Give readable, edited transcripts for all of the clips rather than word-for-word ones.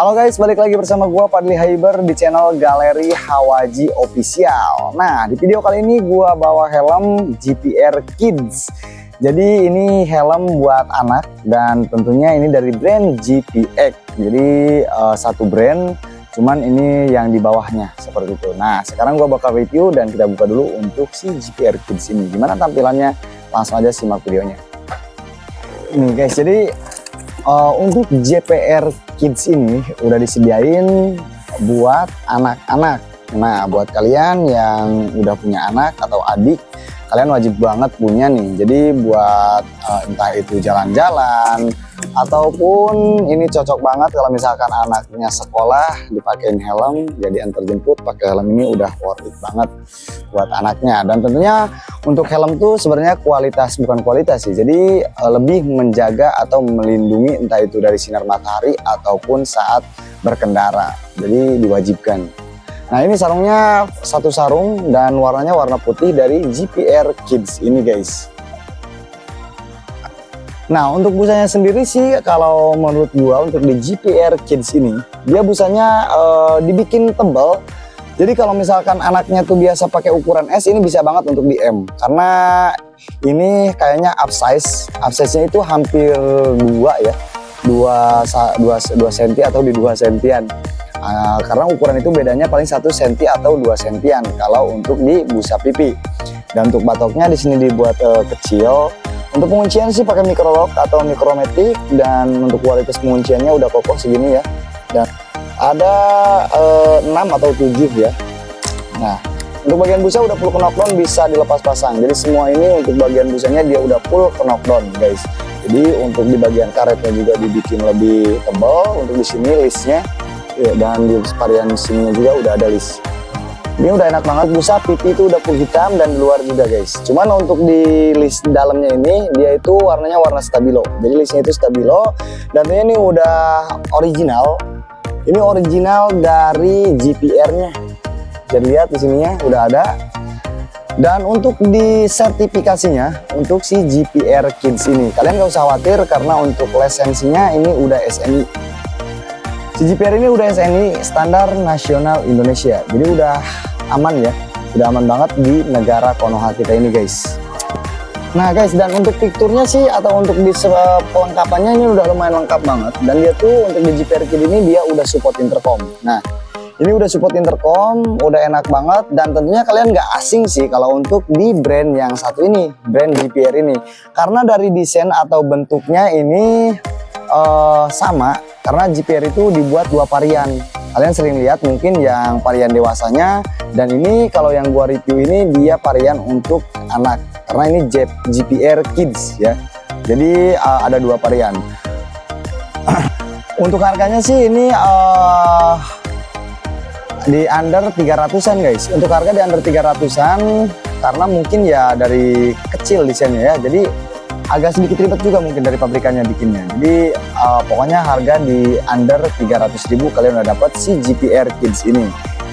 Halo guys, balik lagi bersama gua Fadli Hyber di channel Galeri Hawaji Official. Nah, di video kali ini gua bawa helm GPR Kids. Jadi ini helm buat anak dan tentunya ini dari brand GPX. Jadi satu brand, cuman ini yang di bawahnya seperti itu. Nah, sekarang gua bakal review dan kita buka dulu untuk si GPR Kids ini. Gimana tampilannya? Langsung aja simak videonya. Nih guys, jadi untuk GPR Kids ini udah disediain buat anak-anak. Nah, buat kalian yang udah punya anak atau adik, kalian wajib banget punya nih. Jadi buat entah itu jalan-jalan ataupun ini cocok banget kalau misalkan anaknya sekolah dipakein helm, jadi antar jemput pakai helm ini udah worth it banget buat anaknya. Dan tentunya untuk helm tuh sebenarnya bukan kualitas sih, jadi lebih menjaga atau melindungi entah itu dari sinar matahari ataupun saat berkendara, jadi diwajibkan. Nah, ini sarungnya satu sarung dan warnanya warna putih dari GPR Kids ini guys. Nah, untuk busanya sendiri sih kalau menurut gua untuk di GPR Kids ini dia busanya dibikin tebal. Jadi kalau misalkan anaknya tuh biasa pakai ukuran S, ini bisa banget untuk di M, karena ini kayaknya upsize-nya itu hampir 2 ya, 2 cm atau di 2 cm. Karena ukuran itu bedanya paling 1 cm atau 2 cm kalau untuk di busa pipi. Dan untuk batoknya di sini dibuat kecil. Untuk penguncian sih pakai micro lock atau micromatic, dan untuk kualitas pengunciannya udah kokoh segini ya. Dan ada 6 atau 7 ya. Nah, untuk bagian busa udah full knockdown, bisa dilepas pasang. Jadi semua ini untuk bagian busanya dia udah full knockdown guys. Jadi untuk di bagian karetnya juga dibikin lebih tebal. Untuk di sini listnya ya, dan di varian sininya juga udah ada list. Ini udah enak banget, busa pipi itu udah full hitam dan di luar juga guys. Cuman untuk di list dalamnya ini dia itu warnanya warna stabilo. Jadi listnya itu stabilo dan ini udah original. Ini original dari GPR-nya. Jadi lihat di sininya udah ada. Dan untuk di sertifikasinya untuk si GPR Kids ini kalian gak usah khawatir karena untuk lisensinya ini udah SNI. Si GPR ini udah SNI standar nasional Indonesia, jadi udah aman ya, udah aman banget di negara Konoha kita ini guys. Nah guys, dan untuk fiturnya sih atau untuk di pelengkapannya ini udah lumayan lengkap banget. Dan dia tuh untuk di GPR Kids ini dia udah support intercom. Nah ini udah support intercom, udah enak banget, dan tentunya kalian nggak asing sih kalau untuk di brand yang satu ini, brand GPR ini, karena dari desain atau bentuknya ini sama. Karena GPR itu dibuat 2 varian. Kalian sering lihat mungkin yang varian dewasanya, dan ini kalau yang gua review ini dia varian untuk anak. Karena ini GPR Kids ya. Jadi ada 2 varian. Untuk harganya sih ini di under 300-an guys. Untuk harga di under 300-an karena mungkin ya dari kecil desainnya ya. Jadi agak sedikit ribet juga mungkin dari pabrikannya bikinnya. Jadi pokoknya harga di under 300.000 kalian udah dapat si GPR Kids ini.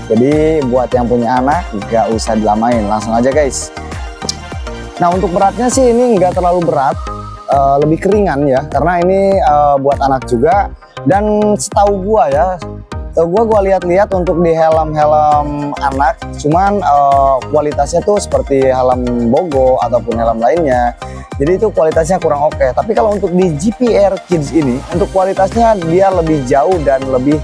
Jadi buat yang punya anak gak usah dilamain, langsung aja guys. Nah, untuk beratnya sih ini nggak terlalu berat, lebih keringan ya, karena ini buat anak juga. Dan setahu gua ya, gua lihat-lihat untuk di helm-helm anak, cuman kualitasnya tuh seperti helm Bogo ataupun helm lainnya. Jadi itu kualitasnya kurang oke. Tapi kalau untuk di GPR Kids ini, untuk kualitasnya dia lebih jauh dan lebih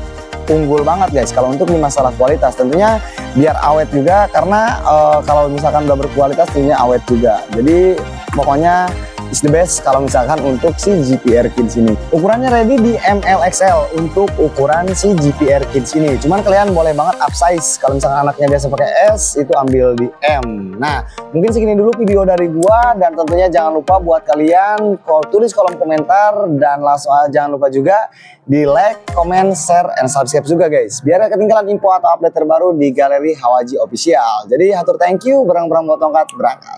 unggul banget guys. Kalau untuk di masalah kualitas, tentunya biar awet juga, karena kalau misalkan udah berkualitas tentunya awet juga. Jadi pokoknya is the best kalau misalkan untuk si GPR Kids ini. Ukurannya ready di MLXL untuk ukuran si GPR Kids ini. Cuman kalian boleh banget upsize. Kalau misalkan anaknya biasa pakai S, itu ambil di M. Nah, mungkin segini dulu video dari gua, dan tentunya jangan lupa buat kalian tulis kolom komentar, dan langsung jangan lupa juga di like, comment, share, and subscribe juga guys. Biar gak ketinggalan info atau update terbaru di Galeri Hawaji Official. Jadi hatur thank you, berang-berang buat tongkat berangkat.